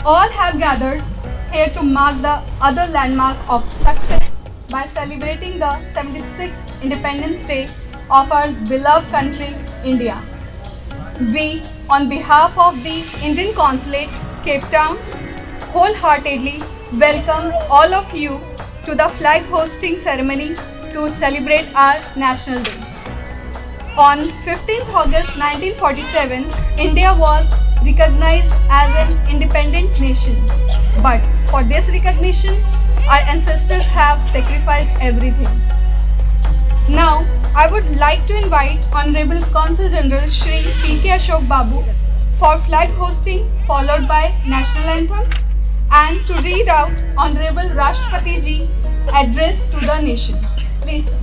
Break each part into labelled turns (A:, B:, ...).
A: all have gathered here to mark the other landmark of success by celebrating the 76th Independence Day of our beloved country, India. We, on behalf of the Indian Consulate, CapeTown, wholeheartedly welcome all of you to the flag hosting ceremony to celebrate our National Day. On 15th August 1947, India was recognized as an independent nation. But for this recognition, our ancestors have sacrificed everything. Now, I would like to invite Honorable Consul General Shri P.K. Ashok Babu for flag hosting followed by National Anthem and to read out Honorable Rashtrapati Ji address to the nation. Please, sir.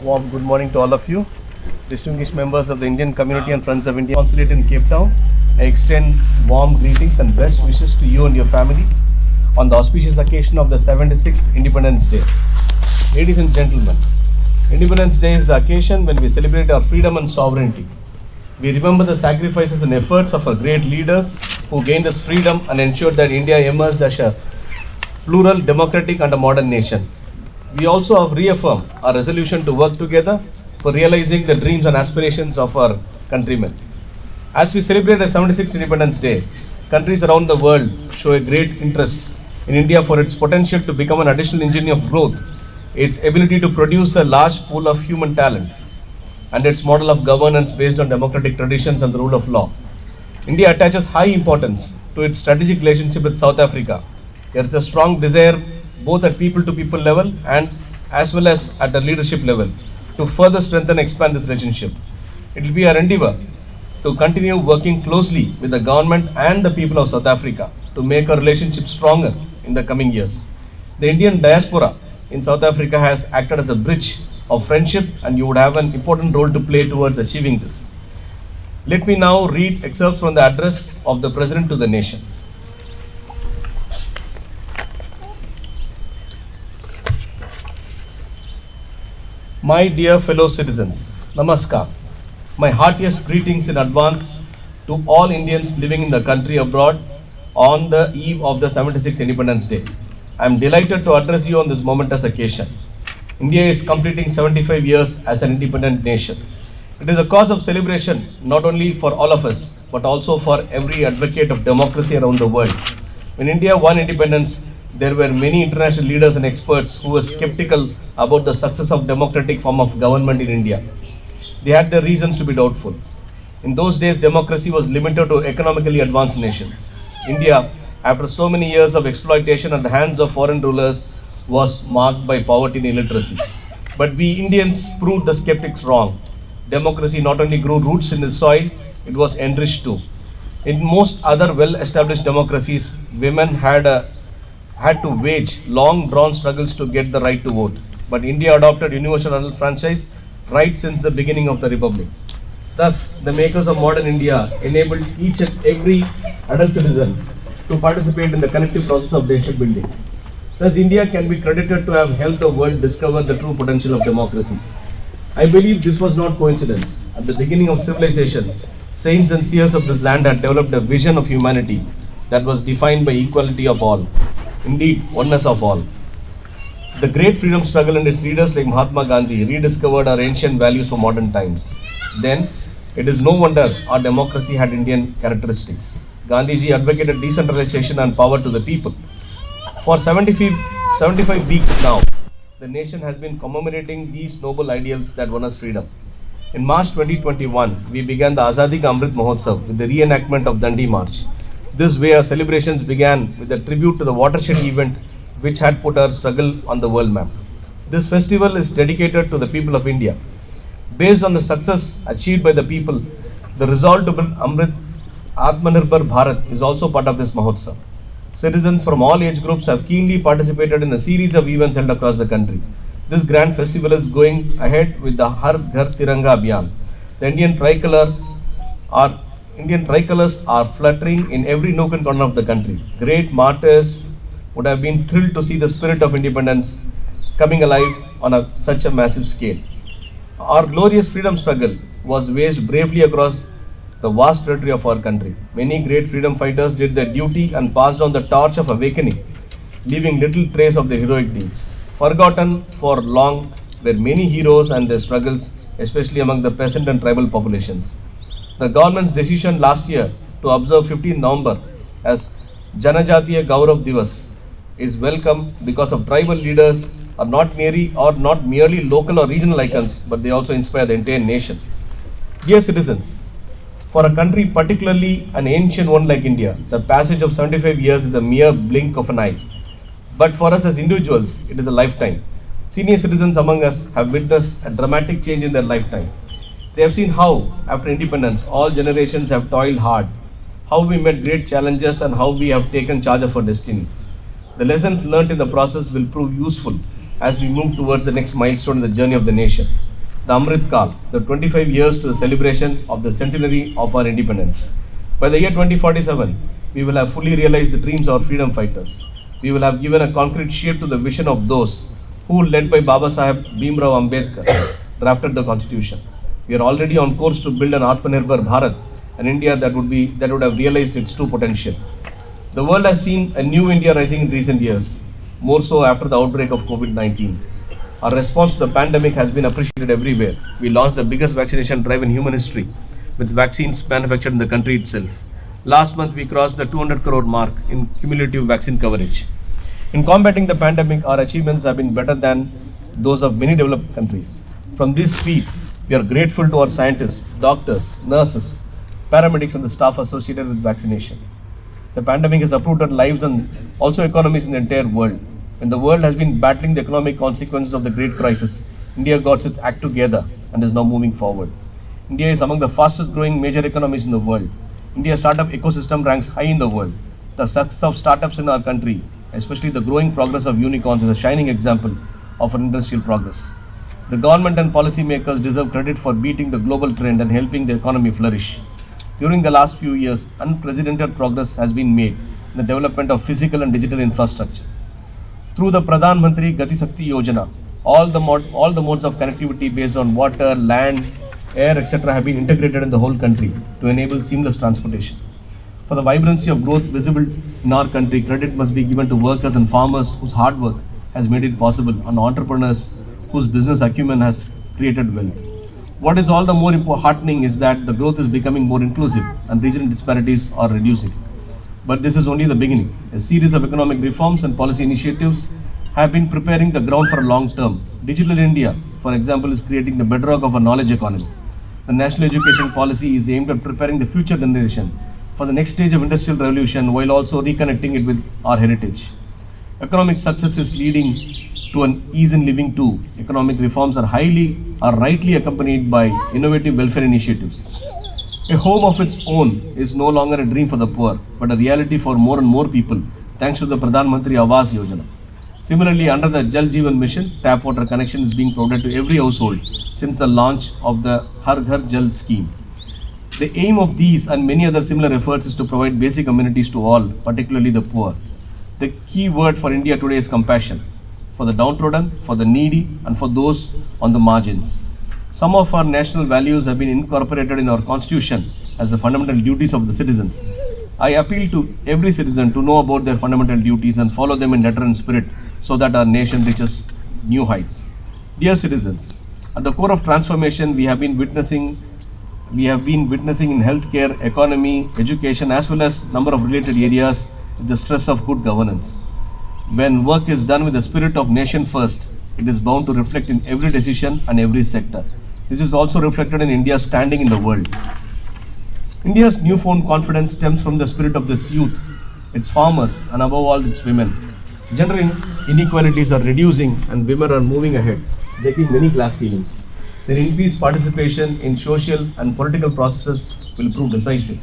B: Warm good morning to all of you, distinguished members of the Indian community and Friends of India Consulate in Cape Town. I extend warm greetings and best wishes to you and your family on the auspicious occasion of the 76th Independence Day. Ladies and gentlemen, Independence Day is the occasion when we celebrate our freedom and sovereignty. We remember the sacrifices and efforts of our great leaders who gained us freedom and ensured that India emerged as a plural, democratic and a modern nation. We also have reaffirmed our resolution to work together for realizing the dreams and aspirations of our countrymen. As we celebrate the 76th Independence Day, countries around the world show a great interest in India for its potential to become an additional engine of growth, its ability to produce a large pool of human talent, and its model of governance based on democratic traditions and the rule of law. India attaches high importance to its strategic relationship with South Africa. There is a strong desire both at people-to-people level and as well as at the leadership level to further strengthen and expand this relationship. It will be our endeavor to continue working closely with the government and the people of South Africa to make our relationship stronger in the coming years. The Indian diaspora in South Africa has acted as a bridge of friendship, and you would have an important role to play towards achieving this. Let me now read excerpts from the address of the President to the nation. My dear fellow citizens, Namaskar. My heartiest greetings in advance to all Indians living in the country abroad on the eve of the 76th Independence Day. I am delighted to address you on this momentous occasion. India is completing 75 years as an independent nation. It is a cause of celebration not only for all of us, but also for every advocate of democracy around the world. When India won independence, there were many international leaders and experts who were skeptical about the success of democratic form of government in India. They had their reasons to be doubtful. In those days, democracy was limited to economically advanced nations. India, after so many years of exploitation at the hands of foreign rulers, was marked by poverty and illiteracy. But we Indians proved the skeptics wrong. Democracy not only grew roots in the soil, it was enriched too. In most other well-established democracies, women had to wage long-drawn struggles to get the right to vote. But India adopted universal adult franchise right since the beginning of the Republic. Thus, the makers of modern India enabled each and every adult citizen to participate in the collective process of nation building. Thus, India can be credited to have helped the world discover the true potential of democracy. I believe this was not coincidence. At the beginning of civilization, saints and seers of this land had developed a vision of humanity that was defined by equality of all, indeed, oneness of all. The great freedom struggle and its leaders like Mahatma Gandhi rediscovered our ancient values for modern times. Then, it is no wonder our democracy had Indian characteristics. Gandhiji advocated decentralization and power to the people. For 75 weeks now, the nation has been commemorating these noble ideals that won us freedom. In March 2021, we began the Azadi Ka Amrit Mahotsav with the reenactment of Dandi March. This way, our celebrations began with a tribute to the watershed event which had put our struggle on the world map. This festival is dedicated to the people of India. Based on the success achieved by the people, the resolve to build Amrit Atmanirbhar Bharat is also part of this Mahotsav. Citizens from all age groups have keenly participated in a series of events held across the country. This grand festival is going ahead with the Har Ghar Tiranga Abhiyan. The Indian tricolors are fluttering in every nook and corner of the country. Great martyrs would have been thrilled to see the spirit of independence coming alive on such a massive scale. Our glorious freedom struggle was waged bravely across the vast territory of our country. Many great freedom fighters did their duty and passed on the torch of awakening, leaving little trace of their heroic deeds. Forgotten for long were many heroes and their struggles, especially among the peasant and tribal populations. The government's decision last year to observe 15 November as Janajatiya Gaurav Divas is welcome because of tribal leaders are not merely local or regional icons, but they also inspire the entire nation. Dear citizens, for a country, particularly an ancient one like India, the passage of 75 years is a mere blink of an eye. But for us as individuals, it is a lifetime. Senior citizens among us have witnessed a dramatic change in their lifetime. They have seen how, after independence, all generations have toiled hard, how we met great challenges, and how we have taken charge of our destiny. The lessons learnt in the process will prove useful as we move towards the next milestone in the journey of the nation, the Amrit Kal, the 25 years to the celebration of the centenary of our independence. By the year 2047, we will have fully realized the dreams of our freedom fighters. We will have given a concrete shape to the vision of those who, led by Baba Saheb Bhimrao Ambedkar, drafted the constitution. We are already on course to build an Atmanirbhar Bharat, an India that would have realized its true potential. The world has seen a new India rising in recent years, more so after the outbreak of COVID-19. Our response to the pandemic has been appreciated everywhere. We launched the biggest vaccination drive in human history, with vaccines manufactured in the country itself. Last month, we crossed the 200 crore mark in cumulative vaccine coverage. In combating the pandemic, our achievements have been better than those of many developed countries. From this feat, we are grateful to our scientists, doctors, nurses, paramedics, and the staff associated with vaccination. The pandemic has uprooted lives and also economies in the entire world. When the world has been battling the economic consequences of the great crisis, India got its act together and is now moving forward. India is among the fastest growing major economies in the world. India's startup ecosystem ranks high in the world. The success of startups in our country, especially the growing progress of unicorns, is a shining example of our industrial progress. The government and policymakers deserve credit for beating the global trend and helping the economy flourish. During the last few years, unprecedented progress has been made in the development of physical and digital infrastructure. Through the Pradhan Mantri Gati Shakti Yojana, all the modes of connectivity based on water, land, air, etc. have been integrated in the whole country to enable seamless transportation. For the vibrancy of growth visible in our country, credit must be given to workers and farmers whose hard work has made it possible, and entrepreneurs whose business acumen has created wealth. What is all the more heartening is that the growth is becoming more inclusive and regional disparities are reducing. But this is only the beginning. A series of economic reforms and policy initiatives have been preparing the ground for a long term. Digital India, for example, is creating the bedrock of a knowledge economy. The national education policy is aimed at preparing the future generation for the next stage of industrial revolution while also reconnecting it with our heritage. Economic success is leading to an ease in living too. Economic reforms are rightly accompanied by innovative welfare initiatives. A home of its own is no longer a dream for the poor, but a reality for more and more people, thanks to the Pradhan Mantri Awas Yojana. Similarly, under the Jal Jeevan Mission, tap water connection is being provided to every household since the launch of the Har Ghar Jal scheme. The aim of these and many other similar efforts is to provide basic amenities to all, particularly the poor. The key word for India today is compassion, for the downtrodden, for the needy, and for those on the margins. Some of our national values have been incorporated in our constitution as the fundamental duties of the citizens. I appeal to every citizen to know about their fundamental duties and follow them in letter and spirit so that our nation reaches new heights. Dear citizens, at the core of transformation we have been witnessing in healthcare, economy, education, as well as number of related areas is the stress of good governance. When work is done with the spirit of nation first, it is bound to reflect in every decision and every sector. This is also reflected in India's standing in the world. India's newfound confidence stems from the spirit of its youth, its farmers, and above all, its women. Gender inequalities are reducing and women are moving ahead, breaking many glass ceilings. Their increased participation in social and political processes will prove decisive.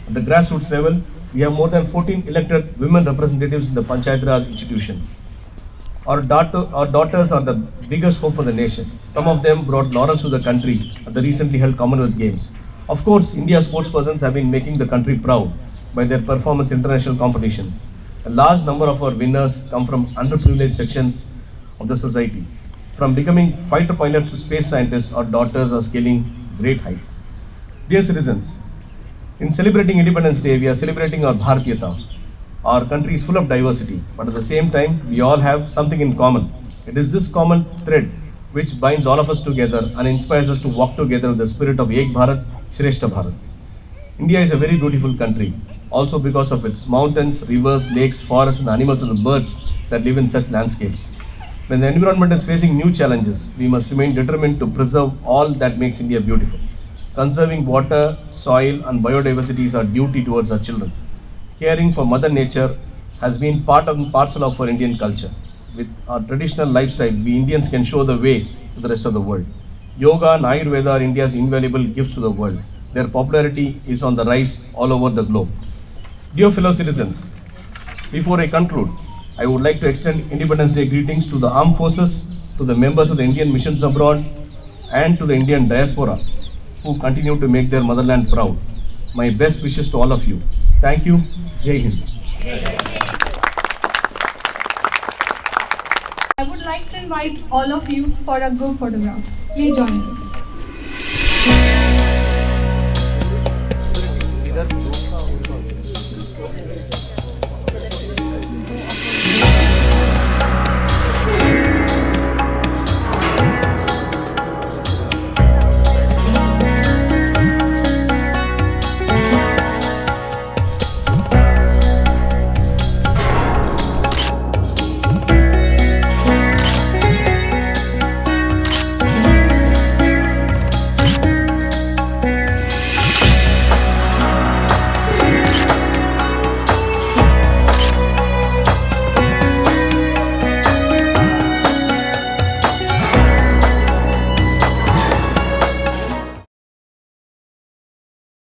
B: At the grassroots level, we have more than 14 elected women representatives in the Panchayat Raj institutions. Our daughters are the biggest hope for the nation. Some of them brought laurels to the country at the recently held Commonwealth Games. Of course, India's sportspersons have been making the country proud by their performance in international competitions. A large number of our winners come from underprivileged sections of the society. From becoming fighter pilots to space scientists, our daughters are scaling great heights. Dear citizens, in celebrating Independence Day, we are celebrating our Bharatiyata. Our country is full of diversity, but at the same time, we all have something in common. It is this common thread which binds all of us together and inspires us to walk together with the spirit of Ek Bharat, Shrestha Bharat. India is a very beautiful country, also because of its mountains, rivers, lakes, forests, and animals and the birds that live in such landscapes. When the environment is facing new challenges, we must remain determined to preserve all that makes India beautiful. Conserving water, soil, and biodiversity is our duty towards our children. Caring for Mother Nature has been part and parcel of our Indian culture. With our traditional lifestyle, we Indians can show the way to the rest of the world. Yoga and Ayurveda are India's invaluable gifts to the world. Their popularity is on the rise all over the globe. Dear fellow citizens, before I conclude, I would like to extend Independence Day greetings to the armed forces, to the members of the Indian missions abroad, and to the Indian diaspora who continue to make their motherland proud. My best wishes to all of you. Thank you. Jai Hind.
A: I would like to invite all of you for a group photograph. Please join us.